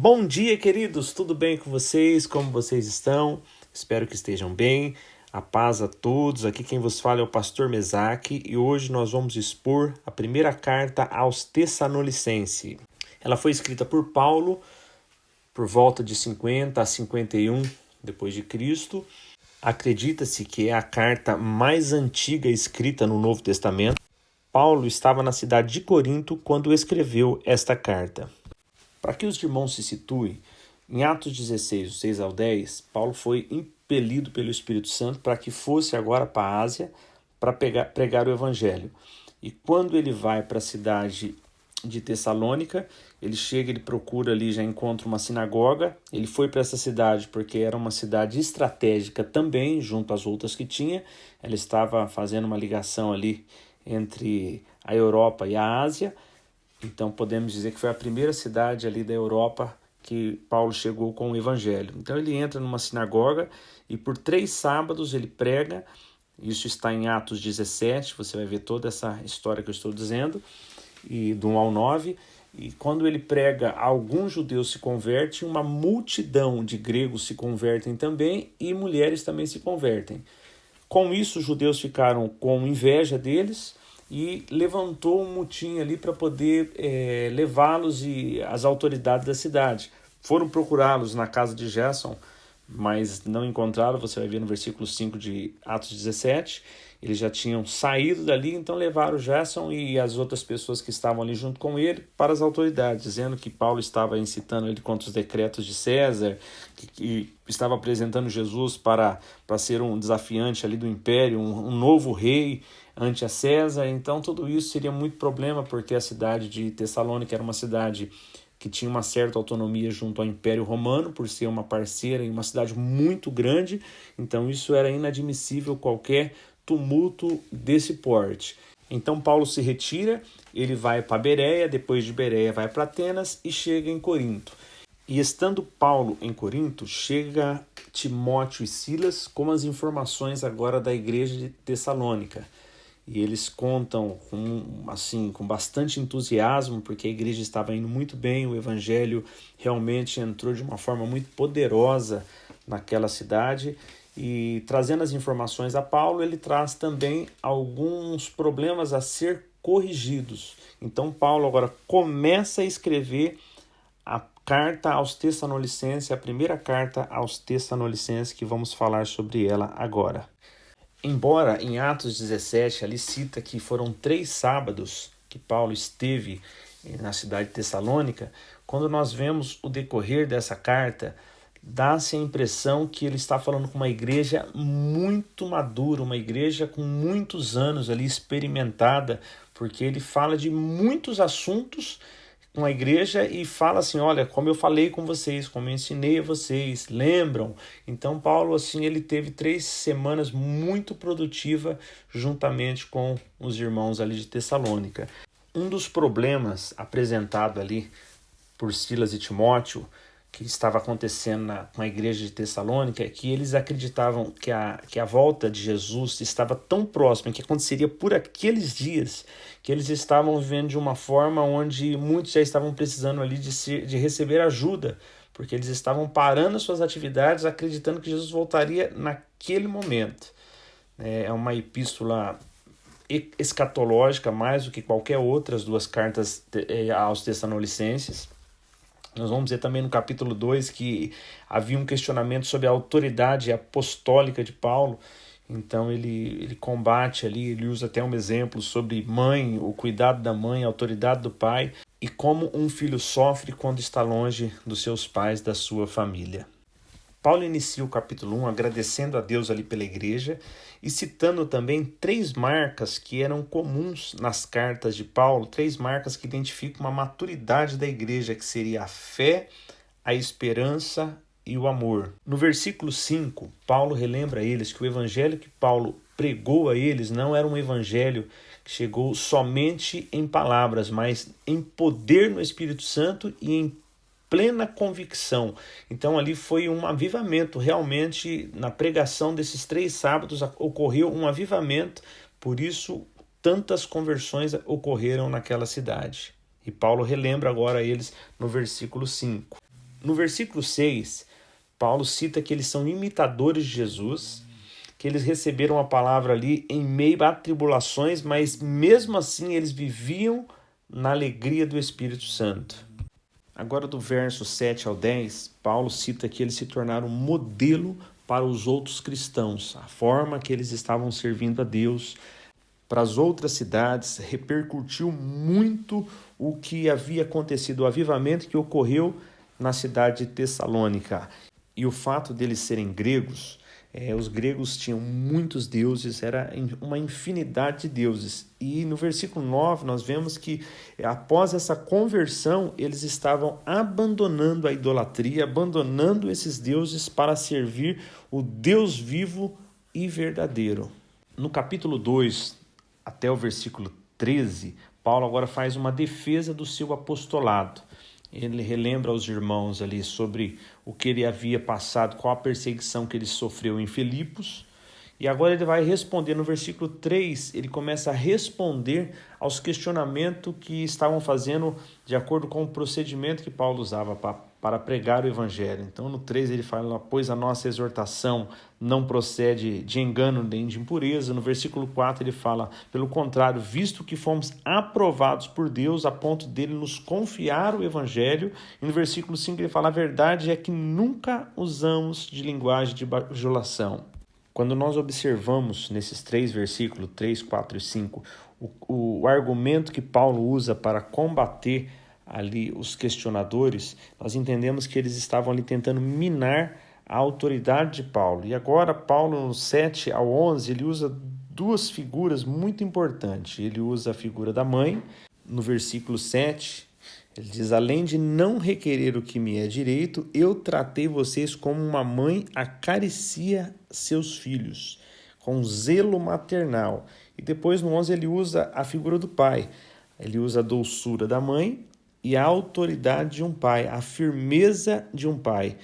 Bom dia, queridos! Tudo bem com vocês? Como vocês estão? Espero que estejam bem. A paz a todos. Aqui quem vos fala é o pastor Mesaque e hoje nós vamos expor a primeira carta aos Tessalonicenses. Ela foi escrita por Paulo por volta de 50 a 51 depois de Cristo. Acredita-se que é a carta mais antiga escrita no Novo Testamento. Paulo estava na cidade de Corinto quando escreveu esta carta. Para que os irmãos se situem, em Atos 16, do 6 ao 10, Paulo foi impelido pelo Espírito Santo para que fosse agora para a Ásia para pregar o Evangelho. E quando ele vai para a cidade de Tessalônica, ele chega, ele procura ali, já encontra uma sinagoga. Ele foi para essa cidade porque era uma cidade estratégica também, junto às outras que tinha. Ela estava fazendo uma ligação ali entre a Europa e a Ásia. Então podemos dizer que foi a primeira cidade ali da Europa que Paulo chegou com o Evangelho. Então ele entra numa sinagoga e por 3 sábados ele prega. Isso está em Atos 17, você vai ver toda essa história que eu estou dizendo, e do 1 ao 9. E quando ele prega, alguns judeus se convertem, uma multidão de gregos se convertem também e mulheres também se convertem. Com isso, os judeus ficaram com inveja deles e levantou um motim ali para poder levá-los e as autoridades da cidade. Foram procurá-los na casa de Jason, mas não encontraram, você vai ver no versículo 5 de Atos 17. Eles já tinham saído dali, então levaram Jason e as outras pessoas que estavam ali junto com ele para as autoridades, dizendo que Paulo estava incitando ele contra os decretos de César, que estava apresentando Jesus para ser um desafiante ali do império, um novo rei ante a César. Então tudo isso seria muito problema, porque a cidade de Tessalônica era uma cidade que tinha uma certa autonomia junto ao Império Romano, por ser uma parceira e uma cidade muito grande. Então isso era inadmissível, qualquer tumulto desse porte. Então Paulo se retira, ele vai para Bereia, depois de Bereia vai para Atenas e chega em Corinto. E estando Paulo em Corinto, chega Timóteo e Silas com as informações agora da igreja de Tessalônica. E eles contam com bastante entusiasmo, porque a igreja estava indo muito bem, o evangelho realmente entrou de uma forma muito poderosa naquela cidade. E trazendo as informações a Paulo, ele traz também alguns problemas a ser corrigidos. Então Paulo agora começa a escrever a carta aos Tessalonicenses, a primeira carta aos Tessalonicenses, que vamos falar sobre ela agora. Embora em Atos 17 ali cita que foram 3 sábados que Paulo esteve na cidade de Tessalônica, quando nós vemos o decorrer dessa carta, dá-se a impressão que ele está falando com uma igreja muito madura, uma igreja com muitos anos ali experimentada, porque ele fala de muitos assuntos com a igreja e fala assim, olha, como eu falei com vocês, como eu ensinei a vocês, lembram? Então Paulo, assim, ele teve 3 semanas muito produtivas juntamente com os irmãos ali de Tessalônica. Um dos problemas apresentado ali por Silas e Timóteo, que estava acontecendo com a igreja de Tessalônica, é que eles acreditavam que a volta de Jesus estava tão próxima, que aconteceria por aqueles dias, que eles estavam vivendo de uma forma onde muitos já estavam precisando ali de receber ajuda, porque eles estavam parando as suas atividades, acreditando que Jesus voltaria naquele momento. É uma epístola escatológica, mais do que qualquer outra, as 2 cartas aos Tessalonicenses. Nós vamos ver também no capítulo 2 que havia um questionamento sobre a autoridade apostólica de Paulo. Então ele combate ali, ele usa até um exemplo sobre mãe, o cuidado da mãe, a autoridade do pai e como um filho sofre quando está longe dos seus pais, da sua família. Paulo inicia o capítulo 1 agradecendo a Deus ali pela igreja e citando também 3 marcas que eram comuns nas cartas de Paulo, 3 marcas que identificam uma maturidade da igreja, que seria a fé, a esperança e o amor. No versículo 5, Paulo relembra a eles que o evangelho que Paulo pregou a eles não era um evangelho que chegou somente em palavras, mas em poder no Espírito Santo e em plena convicção. Então ali foi um avivamento, realmente na pregação desses 3 sábados ocorreu um avivamento, por isso tantas conversões ocorreram naquela cidade. E Paulo relembra agora eles no versículo 5. No versículo 6, Paulo cita que eles são imitadores de Jesus, que eles receberam a palavra ali em meio a tribulações, mas mesmo assim eles viviam na alegria do Espírito Santo. Agora, do verso 7 ao 10, Paulo cita que eles se tornaram modelo para os outros cristãos, a forma que eles estavam servindo a Deus. Para as outras cidades, repercutiu muito o que havia acontecido, o avivamento que ocorreu na cidade de Tessalônica. E o fato deles serem gregos, os gregos tinham muitos deuses, era uma infinidade de deuses. E no versículo 9 nós vemos que após essa conversão, eles estavam abandonando a idolatria, abandonando esses deuses para servir o Deus vivo e verdadeiro. No capítulo 2, até o versículo 13, Paulo agora faz uma defesa do seu apostolado. Ele relembra aos irmãos ali sobre o que ele havia passado, qual a perseguição que ele sofreu em Filipos. E agora ele vai responder no versículo 3, ele começa a responder aos questionamentos que estavam fazendo de acordo com o procedimento que Paulo usava para pregar o evangelho. Então no 3 ele fala, pois a nossa exortação não procede de engano nem de impureza. No versículo 4 ele fala, pelo contrário, visto que fomos aprovados por Deus a ponto dele nos confiar o evangelho. E no versículo 5 ele fala, a verdade é que nunca usamos de linguagem de bajulação. Quando nós observamos nesses 3 versículos, 3, 4 e 5, o argumento que Paulo usa para combater ali os questionadores, nós entendemos que eles estavam ali tentando minar a autoridade de Paulo. E agora Paulo, no 7 ao 11, ele usa 2 figuras muito importantes. Ele usa a figura da mãe, no versículo 7, ele diz, além de não requerer o que me é direito, eu tratei vocês como uma mãe acaricia seus filhos, com zelo maternal. E depois no 11 ele usa a figura do pai. Ele usa a doçura da mãe e a autoridade de um pai, a firmeza de um pai.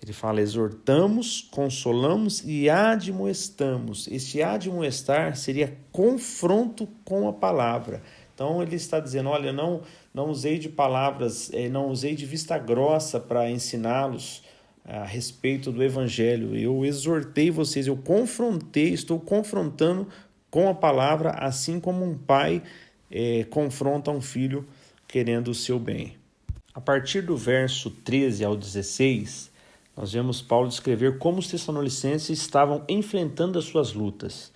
Ele fala, exortamos, consolamos e admoestamos. Este admoestar seria confronto com a palavra. Então ele está dizendo, olha, não usei de palavras, não usei de vista grossa para ensiná-los a respeito do evangelho. Eu exortei vocês, eu confrontei, estou confrontando com a palavra, assim como um pai confronta um filho querendo o seu bem. A partir do verso 13 ao 16, nós vemos Paulo descrever como os tessalonicenses estavam enfrentando as suas lutas.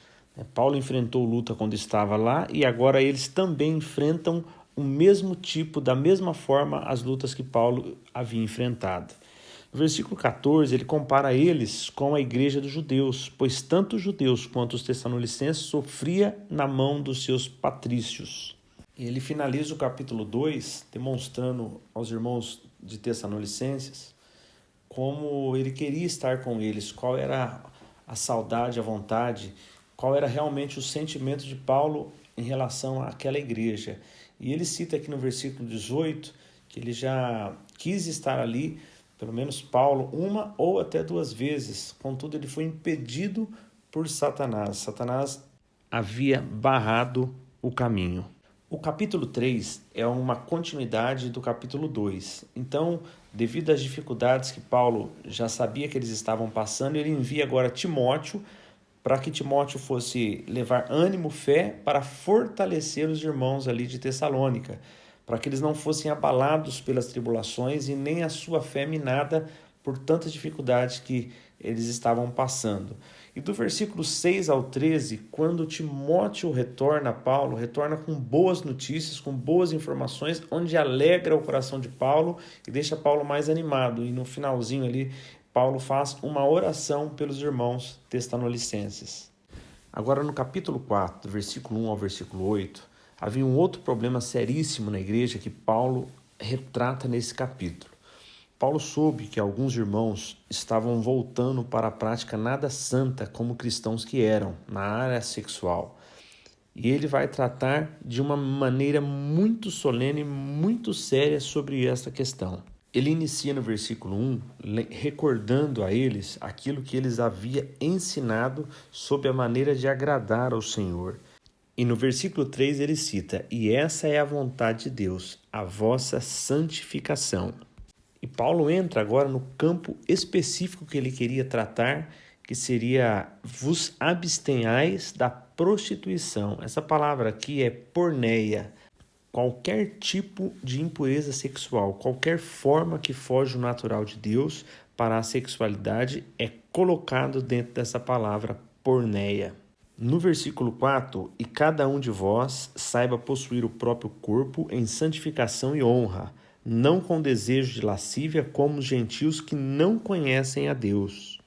Paulo enfrentou luta quando estava lá e agora eles também enfrentam o mesmo tipo, da mesma forma, as lutas que Paulo havia enfrentado. No versículo 14, ele compara eles com a igreja dos judeus, pois tanto os judeus quanto os tessalonicenses sofriam na mão dos seus patrícios. E ele finaliza o capítulo 2, demonstrando aos irmãos de Tessalonicenses como ele queria estar com eles, qual era a saudade, a vontade, qual era realmente o sentimento de Paulo em relação àquela igreja. E ele cita aqui no versículo 18 que ele já quis estar ali, pelo menos Paulo, 1 ou até 2 vezes. Contudo, ele foi impedido por Satanás. Satanás havia barrado o caminho. O capítulo 3 é uma continuidade do capítulo 2. Então, devido às dificuldades que Paulo já sabia que eles estavam passando, ele envia agora Timóteo para que Timóteo fosse levar ânimo, fé, para fortalecer os irmãos ali de Tessalônica, para que eles não fossem abalados pelas tribulações e nem a sua fé minada por tantas dificuldades que eles estavam passando. E do versículo 6 ao 13, quando Timóteo retorna a Paulo, retorna com boas notícias, com boas informações, onde alegra o coração de Paulo e deixa Paulo mais animado. E no finalzinho ali, Paulo faz uma oração pelos irmãos tessalonicenses. Agora no capítulo 4, do versículo 1 ao versículo 8, havia um outro problema seríssimo na igreja que Paulo retrata nesse capítulo. Paulo soube que alguns irmãos estavam voltando para a prática nada santa como cristãos que eram, na área sexual. E ele vai tratar de uma maneira muito solene, muito séria sobre essa questão. Ele inicia no versículo 1, recordando a eles aquilo que eles haviam ensinado sobre a maneira de agradar ao Senhor. E no versículo 3 ele cita, e essa é a vontade de Deus, a vossa santificação. E Paulo entra agora no campo específico que ele queria tratar, que seria vos abstenhais da prostituição. Essa palavra aqui é porneia. Qualquer tipo de impureza sexual, qualquer forma que foge do natural de Deus para a sexualidade é colocado dentro dessa palavra porneia. No versículo 4, e cada um de vós saiba possuir o próprio corpo em santificação e honra, não com desejo de lascívia como os gentios que não conhecem a Deus.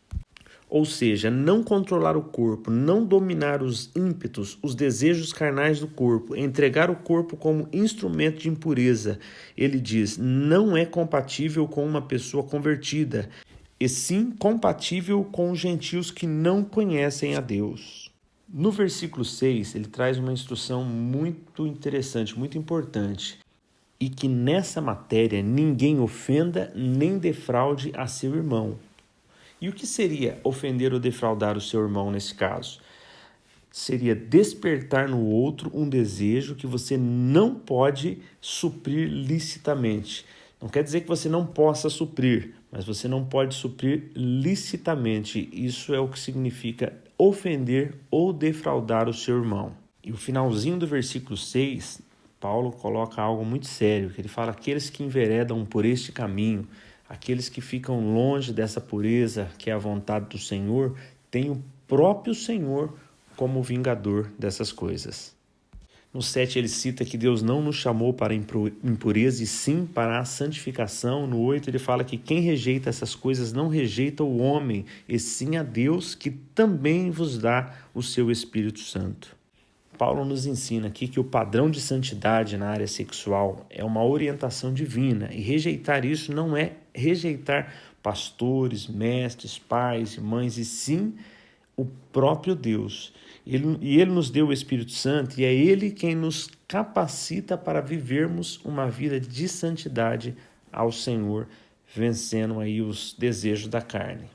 Ou seja, não controlar o corpo, não dominar os ímpetos, os desejos carnais do corpo, entregar o corpo como instrumento de impureza. Ele diz, não é compatível com uma pessoa convertida, e sim compatível com os gentios que não conhecem a Deus. No versículo 6, ele traz uma instrução muito interessante, muito importante, e que nessa matéria ninguém ofenda nem defraude a seu irmão. E o que seria ofender ou defraudar o seu irmão nesse caso? Seria despertar no outro um desejo que você não pode suprir licitamente. Não quer dizer que você não possa suprir, mas você não pode suprir licitamente. Isso é o que significa ofender ou defraudar o seu irmão. E o finalzinho do versículo 6, Paulo coloca algo muito sério, que ele fala, aqueles que enveredam por este caminho, aqueles que ficam longe dessa pureza, que é a vontade do Senhor, têm o próprio Senhor como vingador dessas coisas. No 7 ele cita que Deus não nos chamou para impureza e sim para a santificação. No 8 ele fala que quem rejeita essas coisas não rejeita o homem, e sim a Deus que também vos dá o seu Espírito Santo. Paulo nos ensina aqui que o padrão de santidade na área sexual é uma orientação divina e rejeitar isso não é rejeitar pastores, mestres, pais e mães, e sim o próprio Deus. Ele nos deu o Espírito Santo e é Ele quem nos capacita para vivermos uma vida de santidade ao Senhor, vencendo aí os desejos da carne.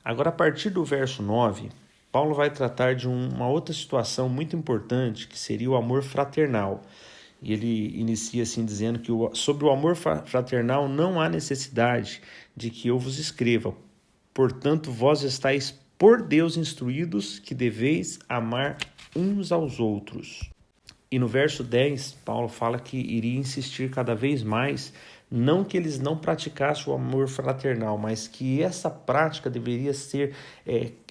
Agora, a partir do verso 9, Paulo vai tratar de uma outra situação muito importante, que seria o amor fraternal. E ele inicia assim dizendo que sobre o amor fraternal não há necessidade de que eu vos escreva. Portanto, vós estáis por Deus instruídos que deveis amar uns aos outros. E no verso 10, Paulo fala que iria insistir cada vez mais, não que eles não praticassem o amor fraternal, mas que essa prática deveria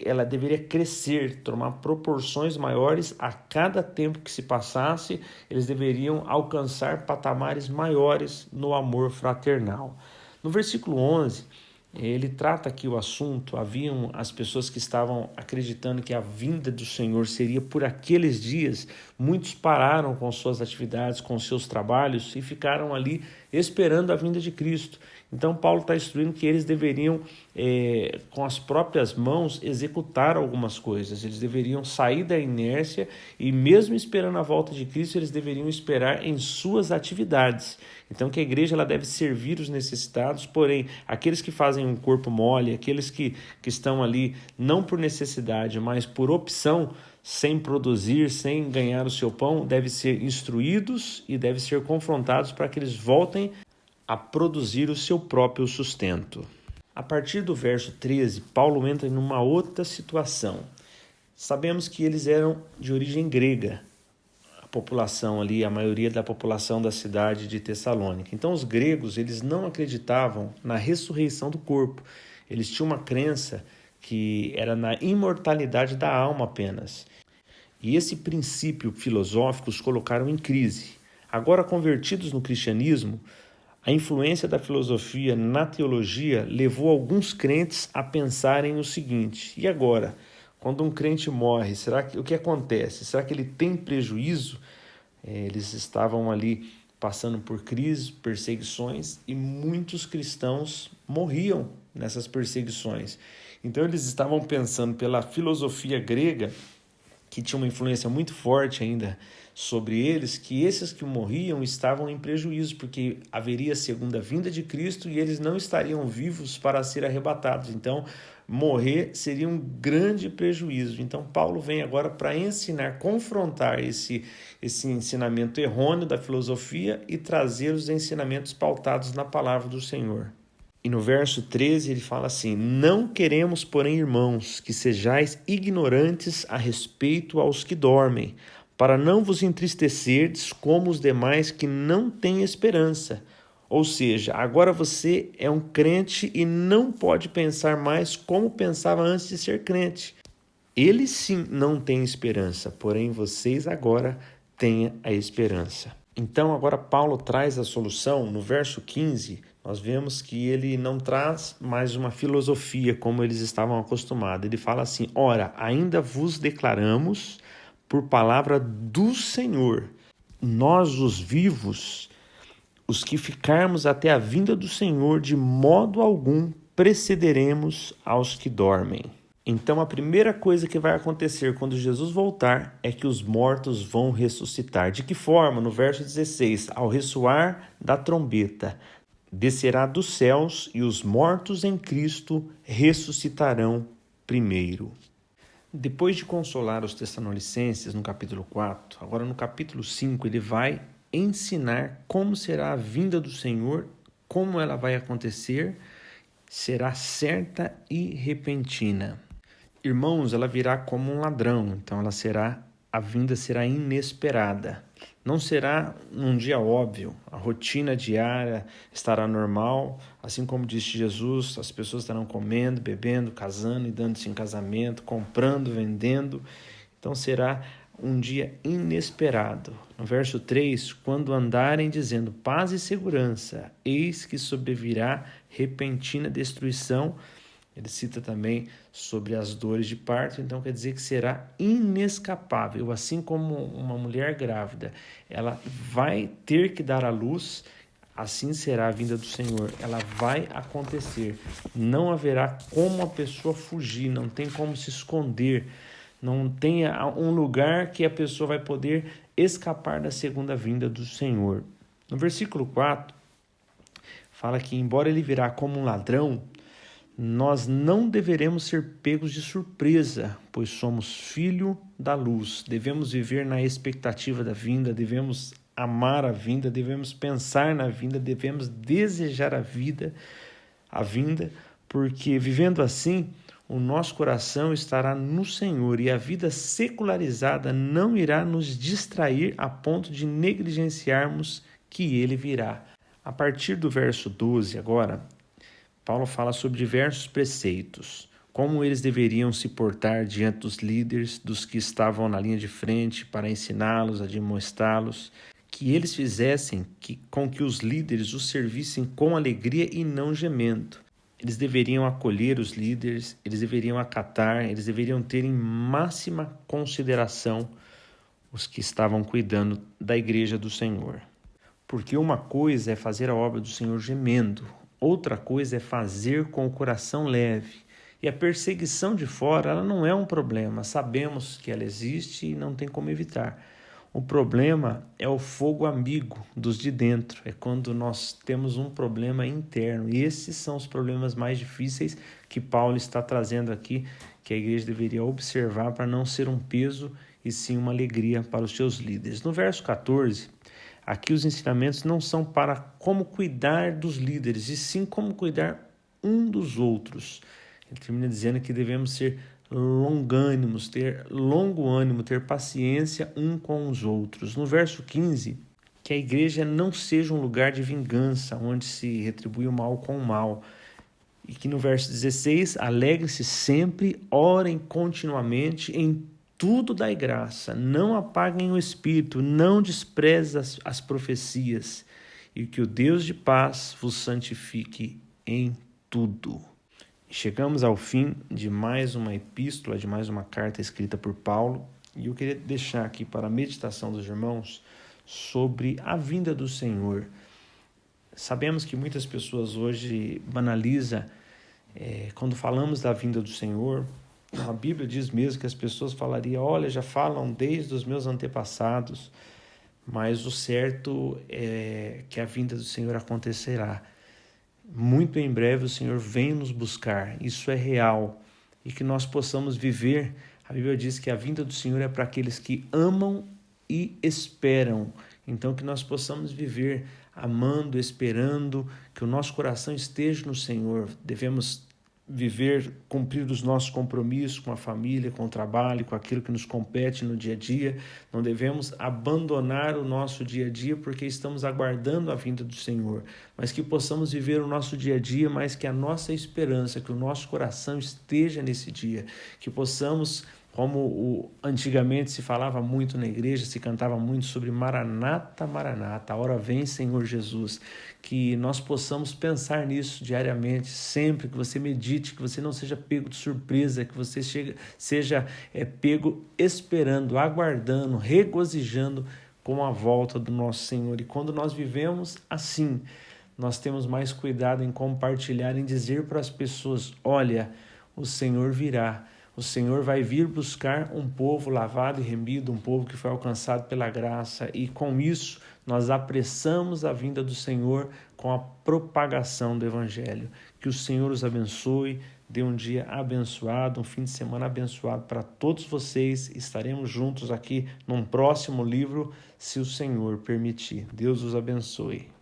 ela deveria crescer, tomar proporções maiores a cada tempo que se passasse, eles deveriam alcançar patamares maiores no amor fraternal. No versículo 11, ele trata aqui o assunto, haviam as pessoas que estavam acreditando que a vinda do Senhor seria por aqueles dias, muitos pararam com suas atividades, com seus trabalhos e ficaram ali esperando a vinda de Cristo. Então Paulo está instruindo que eles deveriam, com as próprias mãos, executar algumas coisas, eles deveriam sair da inércia e mesmo esperando a volta de Cristo, eles deveriam esperar em suas atividades. Então que a igreja ela deve servir os necessitados, porém aqueles que fazem um corpo mole, aqueles que estão ali não por necessidade, mas por opção, sem produzir, sem ganhar o seu pão, devem ser instruídos e devem ser confrontados para que eles voltem a produzir o seu próprio sustento. A partir do verso 13, Paulo entra em uma outra situação. Sabemos que eles eram de origem grega, a população ali, a maioria da população da cidade de Tessalônica. Então os gregos, eles não acreditavam na ressurreição do corpo. Eles tinham uma crença que era na imortalidade da alma apenas. E esse princípio filosófico os colocaram em crise. Agora convertidos no cristianismo, a influência da filosofia na teologia levou alguns crentes a pensarem o seguinte: e agora, quando um crente morre, o que acontece? Será que ele tem prejuízo? Eles estavam ali passando por crises, perseguições, e muitos cristãos morriam nessas perseguições. Então eles estavam pensando pela filosofia grega, que tinha uma influência muito forte ainda sobre eles, que esses que morriam estavam em prejuízo, porque haveria a segunda vinda de Cristo e eles não estariam vivos para ser arrebatados. Então, morrer seria um grande prejuízo. Então, Paulo vem agora para ensinar, confrontar esse ensinamento errôneo da filosofia e trazer os ensinamentos pautados na palavra do Senhor. E no verso 13 ele fala assim: não queremos, porém, irmãos, que sejais ignorantes a respeito aos que dormem, para não vos entristecerdes como os demais que não têm esperança. Ou seja, agora você é um crente e não pode pensar mais como pensava antes de ser crente. Ele sim não tem esperança, porém vocês agora têm a esperança. Então agora Paulo traz a solução. No verso 15, nós vemos que ele não traz mais uma filosofia como eles estavam acostumados. Ele fala assim: ora, ainda vos declaramos por palavra do Senhor, nós os vivos, os que ficarmos até a vinda do Senhor, de modo algum precederemos aos que dormem. Então a primeira coisa que vai acontecer quando Jesus voltar é que os mortos vão ressuscitar. De que forma? No verso 16, ao ressoar da trombeta, descerá dos céus e os mortos em Cristo ressuscitarão primeiro. Depois de consolar os Tessalonicenses no capítulo 4, agora no capítulo 5 ele vai ensinar como será a vinda do Senhor, como ela vai acontecer, será certa e repentina. Irmãos, ela virá como um ladrão, então a vinda será inesperada. Não será num dia óbvio, a rotina diária estará normal, assim como disse Jesus, as pessoas estarão comendo, bebendo, casando e dando-se em casamento, comprando, vendendo. Então será um dia inesperado. No verso 3, quando andarem dizendo paz e segurança, eis que sobrevirá repentina destruição. Ele cita também sobre as dores de parto, então quer dizer que será inescapável, assim como uma mulher grávida, ela vai ter que dar à luz, assim será a vinda do Senhor, ela vai acontecer, não haverá como a pessoa fugir, não tem como se esconder, não tem um lugar que a pessoa vai poder escapar da segunda vinda do Senhor. No versículo 4, fala que embora ele virá como um ladrão, nós não deveremos ser pegos de surpresa, pois somos filho da luz. Devemos viver na expectativa da vinda, devemos amar a vinda, devemos pensar na vinda, devemos desejar a vinda, porque vivendo assim, o nosso coração estará no Senhor e a vida secularizada não irá nos distrair a ponto de negligenciarmos que ele virá. A partir do verso 12 agora, Paulo fala sobre diversos preceitos, como eles deveriam se portar diante dos líderes, dos que estavam na linha de frente, para ensiná-los, admoestá-los, que eles fizessem com que os líderes os servissem com alegria e não gemendo. Eles deveriam acolher os líderes, eles deveriam acatar, eles deveriam ter em máxima consideração os que estavam cuidando da igreja do Senhor. Porque uma coisa é fazer a obra do Senhor gemendo, outra coisa é fazer com o coração leve. E a perseguição de fora, ela não é um problema. Sabemos que ela existe e não tem como evitar. O problema é o fogo amigo dos de dentro. É quando nós temos um problema interno. E esses são os problemas mais difíceis que Paulo está trazendo aqui, que a igreja deveria observar para não ser um peso e sim uma alegria para os seus líderes. No verso 14... aqui os ensinamentos não são para como cuidar dos líderes, e sim como cuidar um dos outros. Ele termina dizendo que devemos ser longânimos, ter longo ânimo, ter paciência um com os outros. No verso 15, que a igreja não seja um lugar de vingança, onde se retribui o mal com o mal. E que no verso 16, alegrem-se sempre, orem continuamente, em tudo dai graça, não apaguem o espírito, não desprezem as profecias, e que o Deus de paz vos santifique em tudo. Chegamos ao fim de mais uma epístola, de mais uma carta escrita por Paulo, e eu queria deixar aqui para a meditação dos irmãos sobre a vinda do Senhor. Sabemos que muitas pessoas hoje banalizam quando falamos da vinda do Senhor. A Bíblia diz mesmo que as pessoas falariam, olha, já falam desde os meus antepassados, mas o certo é que a vinda do Senhor acontecerá. Muito em breve o Senhor vem nos buscar, isso é real, e que nós possamos viver. A Bíblia diz que a vinda do Senhor é para aqueles que amam e esperam, então que nós possamos viver amando, esperando, que o nosso coração esteja no Senhor. Devemos viver, cumprir os nossos compromissos com a família, com o trabalho, com aquilo que nos compete no dia a dia. Não devemos abandonar o nosso dia a dia porque estamos aguardando a vinda do Senhor, mas que possamos viver o nosso dia a dia, mas que a nossa esperança, que o nosso coração esteja nesse dia, que possamos, como antigamente se falava muito na igreja, se cantava muito sobre Maranata, Maranata, a hora vem, Senhor Jesus, que nós possamos pensar nisso diariamente, sempre que você medite, que você não seja pego de surpresa, que você seja pego esperando, aguardando, regozijando com a volta do nosso Senhor. E quando nós vivemos assim, nós temos mais cuidado em compartilhar, em dizer para as pessoas, olha, o Senhor virá. O Senhor vai vir buscar um povo lavado e remido, um povo que foi alcançado pela graça, e com isso nós apressamos a vinda do Senhor com a propagação do Evangelho. Que o Senhor os abençoe, dê um dia abençoado, um fim de semana abençoado para todos vocês. Estaremos juntos aqui num próximo livro, se o Senhor permitir. Deus os abençoe.